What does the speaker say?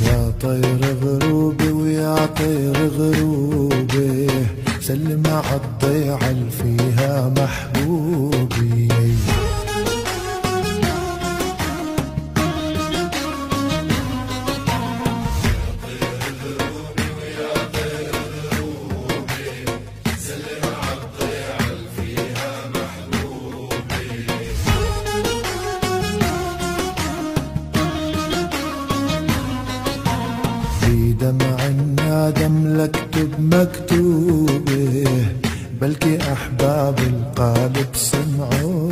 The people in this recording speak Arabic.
يا طير غروبي ويا طير غروبي، سلم عالضيعة اللي فيها محبوبي. دمع الندم لأكتب مكتوبه، بلكي أحباب القلب سمعوا